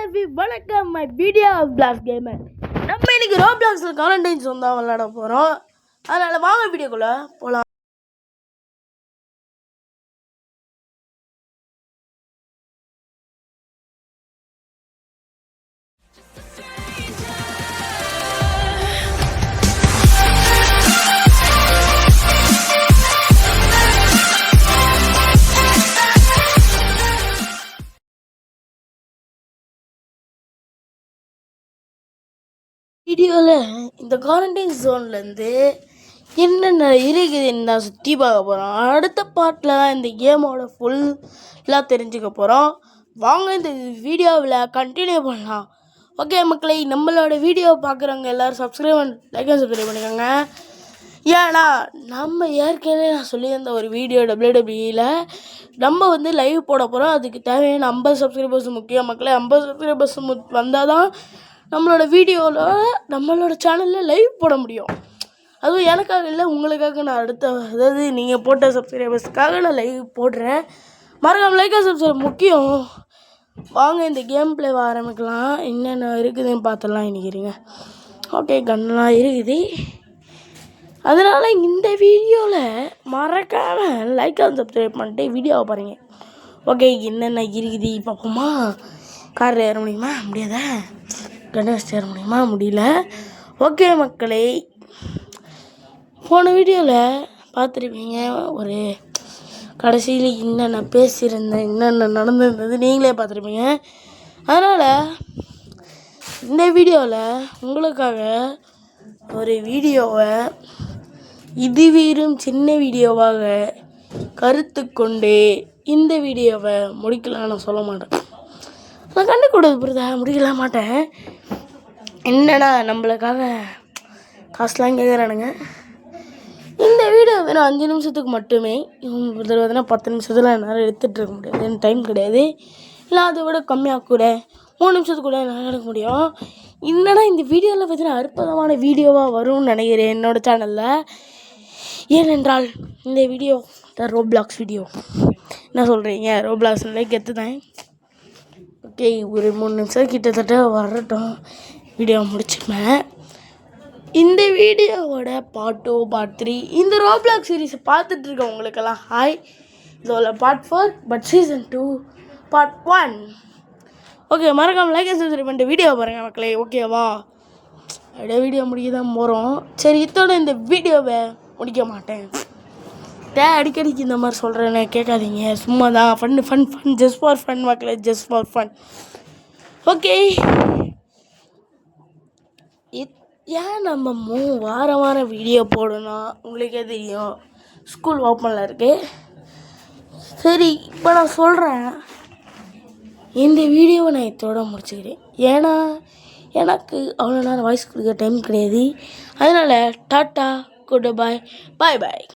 வணக்கம் my video plus gamer. நம்ம இன்னைக்கு ரோப்ளாக்ஸில் காலண்டைன்ஸ் தான் விளையாட போகிறோம். அதனால் வாங்க வீடியோக்குள்ளே போகலாம். வீடியோவில் இந்த குவாரண்டைன் ஜோன்லேருந்து என்னென்ன இருக்குதுன்னு நான் சுற்றி பார்க்க போகிறோம். அடுத்த பார்ட்டில் தான் இந்த கேமோட ஃபுல்லாக தெரிஞ்சுக்க போகிறோம். வாங்க இந்த வீடியோவில் கண்டினியூ பண்ணலாம். ஓகே மக்களை, நம்மளோட வீடியோ பார்க்குறவங்க எல்லோரும் சப்ஸ்கிரைப் பண்ணிக்கோங்க. ஏன்னா நம்ம ஏற்கனவே நான் சொல்லியிருந்த ஒரு வீடியோ WWE நம்ம லைவ் போட போகிறோம். அதுக்கு தேவையான 50 சப்ஸ்கிரைபர்ஸ் முக்கியம் மக்களை. 50 சப்ஸ்கிரைபர்ஸ் வந்தால் தான் நம்மளோட வீடியோவில் நம்மளோட சேனலில் லைவ் போட முடியும். அதுவும் எனக்காக இல்லை, உங்களுக்காக. நான் அதாவது நீங்கள் போட்ட சப்ஸ்கிரைபர்ஸுக்காக நான் லைவ் போடுறேன். மறக்காமல் லைக்காக சப்ஸ்கிரைப் முக்கியம். வாங்க இந்த கேம் பிளேவை ஆரம்பிக்கலாம். என்னென்ன இருக்குதுன்னு பார்த்துலாம் நினைக்கிறீங்க. ஓகே, கண்ணெலாம் இருக்குது. அதனால் இந்த வீடியோவில் மறக்காமல் லைக் அண்ட் சப்ஸ்கிரைப் பண்ணிட்டு வீடியோவை பாருங்கள். ஓகே, என்னென்ன இருக்குது பார்ப்போமா? காரில் ஏற முடியுமா? முடியாதா? கணேஷ் ஏற முடியுமா? முடியல. ஓகே மக்களே, போன வீடியோவில் பார்த்துருப்பீங்க. ஒரு கடைசியில் என்னென்ன பேசியிருந்தேன், என்னென்ன நடந்திருந்தது நீங்களே பார்த்துருப்பீங்க. அதனால் இந்த வீடியோவில் உங்களுக்காக ஒரு வீடியோவை இதுவீரும் சின்ன வீடியோவாக கருத்து கொண்டு இந்த வீடியோவை முடிக்கலாம்னு நான் சொல்ல மாட்டேன். நான் கண்டு கொடுத்து புரியுதா? முடிக்கல மாட்டேன். என்னடா நம்மளுக்காக காசுலாம் கேட்குறானுங்க. இந்த வீடியோ வெறும் 5 நிமிஷத்துக்கு மட்டுமே. இதில் 10 நிமிஷத்தில் என்னால் எடுத்துகிட்டு இருக்க முடியாது, எனக்கு டைம் கிடையாது. இல்லை அதை விட கம்மியாக கூட 3 நிமிஷத்துக்கு கூட என்னால் எடுக்க முடியும். என்னடா இந்த வீடியோவில் பார்த்தீங்கன்னா அற்புதமான வீடியோவாக வரும்னு நினைக்கிறேன் என்னோடய சேனலில். ஏனென்றால் இந்த வீடியோ ரோப்ளாக்ஸ் வீடியோ. என்ன சொல்கிறீங்க? ரோப்ளாக்ஸ்னாலே கெத்து தான். ஓகே, ஒரு 3 நிமிஷம் கிட்டத்தட்ட வரட்டும், வீடியோ முடிச்சுப்பேன். இந்த வீடியோவோட பார்ட் 2 பார்ட் 3 இந்த ரோப்ளாக்ஸ் சீரீஸை பார்த்துட்ருக்கேன் உங்களுக்கெல்லாம் ஹாய். இதோட part 4 but season 2 part 1. Okay, மறக்காமல் லைக் அண்ட் சப்ஸ்கிரைப் பண்ணிட்டு வீடியோ பாருங்கள் மக்களே. ஓகேவா? அப்படியே வீடியோ முடிக்க தான் போகிறோம். சரி, இதோட இந்த வீடியோவை முடிக்க மாட்டேன். அடிக்கடிக்கு இந்த மாதிரி சொல்கிறேன்னு கேட்காதீங்க. சும்மா தான் ஃபன் ஜஸ்ட் ஃபார் ஃபன் மக்களே, ஜஸ்ட் ஃபார் ஃபன். ஓகே, ஏன் நம்ம வாரம் வீடியோ போடணும் உங்களுக்கே தெரியும். ஸ்கூல் ஓப்பனில் இருக்குது. சரி, இப்போ நான் சொல்கிறேன், இந்த வீடியோவை நான் இதோட முடிச்சுக்கிறேன். ஏன்னா எனக்கு அவ்வளோ நேரம் வாய்ஸ் கொடுக்க டைம் கிடையாது. அதனால் டாட்டா, குட் பாய், பாய்.